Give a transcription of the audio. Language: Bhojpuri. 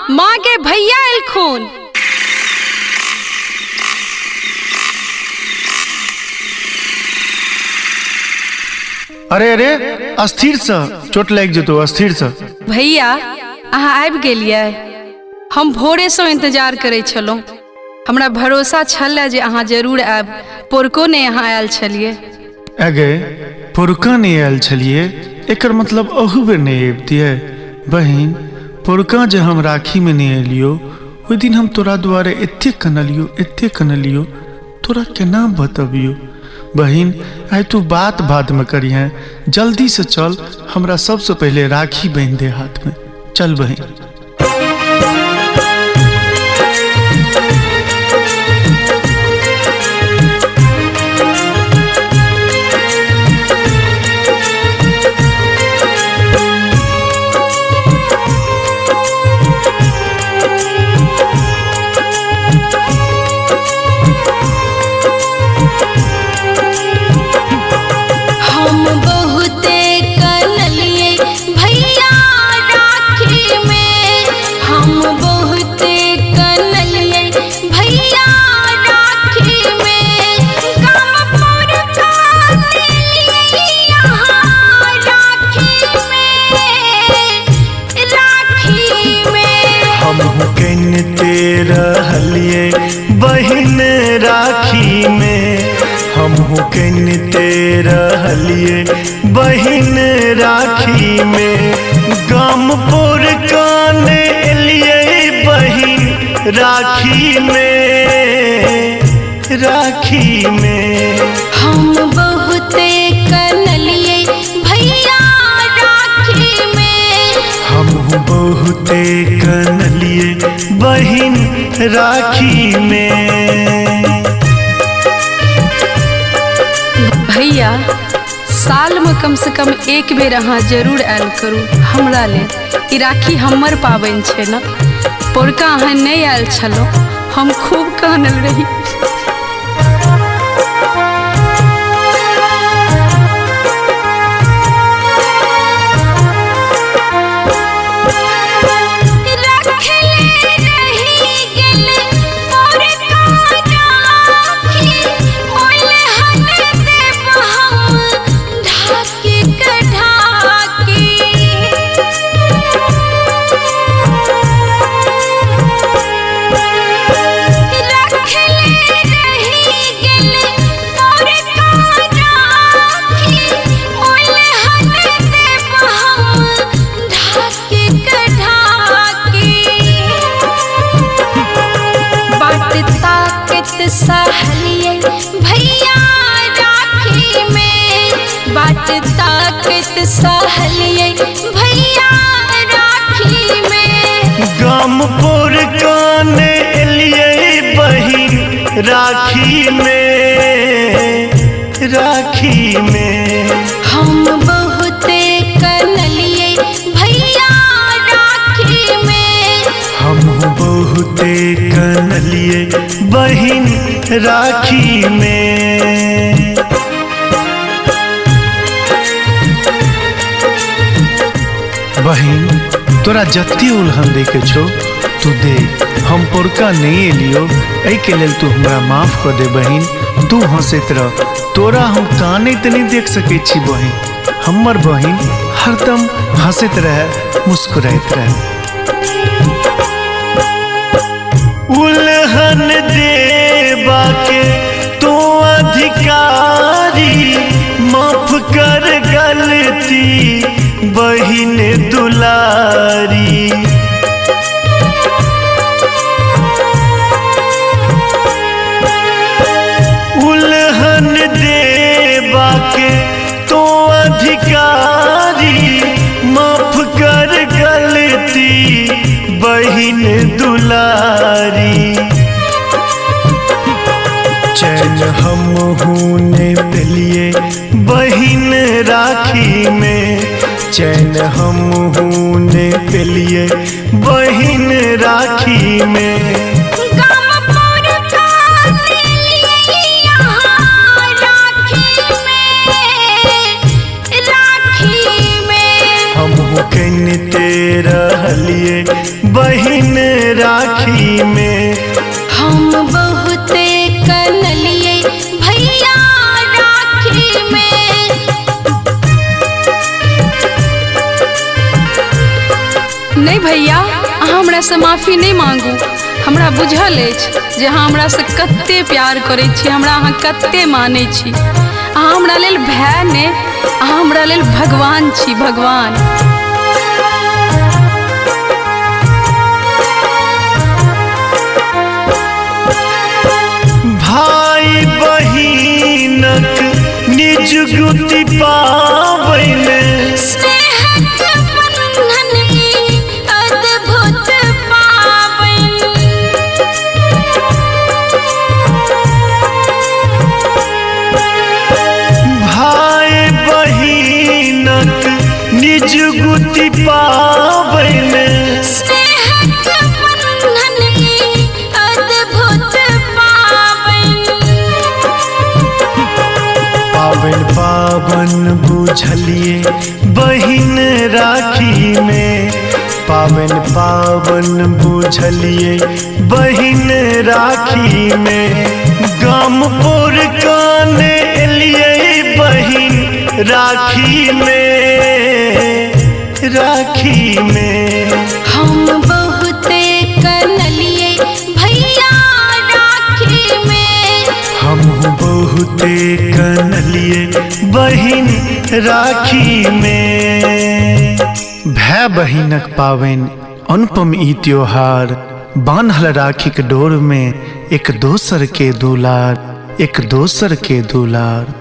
माँ के भैया एलखुन। अरे अरे अस्थिर से चोट लग जतो, अस्थिर से। भैया अहाँ आबि गेलियै। हम भोरे से इंतजार करे छलहुँ। हमरा भरोसा छल जे अहाँ जरूर आयब। पोरको ने यहाँ आयल छलिए। अगे पोरका नहीं आयल छलिए, एकर मतलब अहू बेर नहीं अबतियै। बहिन पोरका जे हम राखी में नहीं एलियो, ओहि दिन हम तोरा दुआरे एते कनलियो, तोरा केना बतबियो। बहिन आइ तू बात बाद में करिहे, जल्दी से चल, हमरा सबसे पहले राखी बांध दे हाथ में। चल बहिन। बहिन राखी में हमहू कनते रहलिए, बहिन राखी में गाम पर काने एलिए। बहिन राखी में हम बहुते कनलिए भैया राखी में, हमहू बहुते कनलिए बहिन राखी में। भैया साल में कम से कम एक बेर अहाँ जरूर आयल करू हमरा ले। ई राखी हमर पाबनि छै न। पोरका अहाँ नहीं आयल छलो, हम खूब कानल रही। सहलिए भैया राखी में, बाट ताकत सहलिए भैया राखी में। गाम पर काने एलिए बहिन राखी में हम बहुते कनलिए भैया राखी में, हम बहुते कनलिए बहिन राखी में। बहिन तोरा जत्ती उल्हन दे के छो तू दे, हम पोरका नहीं एलियो, एहि के लेल तू हमरा माफ कर दे बहिन। तू हंसैत रह, तोरा हम काने त नहीं देख सके छी बहिन। हमर बहिन हरदम हंसैत रहे, मुस्कुराइत रहे। उल्हन देबा के तो अधिकारी, माफ कर गलती बहिन दुलारी। उल्हन देबा के तो अधिकारी, माफ कर गलती बहिन दुलारी। चैन हमहू ने पेलिए बहिन राखी में, चैन हमहू ने पेलिए बहिन राखी में। हमहू कनते रहलिए बहिन राखी में। हम बहुते कनलिए भैया राखी में। नहीं भैया, अहाँ हमरा से माफी नहीं मांगू। हमरा बुझल अछि जे अहाँ हमरा से कते प्यार करै छी, हमरा अहाँ कते मानै छी। अहाँ हमरा लेल भाय ने, अहाँ हमरा लेल भगवान छी, भगवान। भाई बहिनक निजुगति पाबैन, स्नेहक बंधन की अद्भुत पाबन। भाई बहिनक निजुगति पाबैन, स्नेहक बंधन की अद्भुत पाबन। पावन पावन बुझलिए बहिन राखी में। पावन पावन बुझलिए बहिन राखी में। गामपुर काने एलिए बहिन राखी में, राखी में। हम बहुते कनलिए भैया राखी में। हम बहुते कनलिए बहिन राखी में। भाई बहिनक पावन अनुपम ई त्योहार, बान्हल राखी के डोर में एक दोसर के दुलार, एक दोसर के दुलार।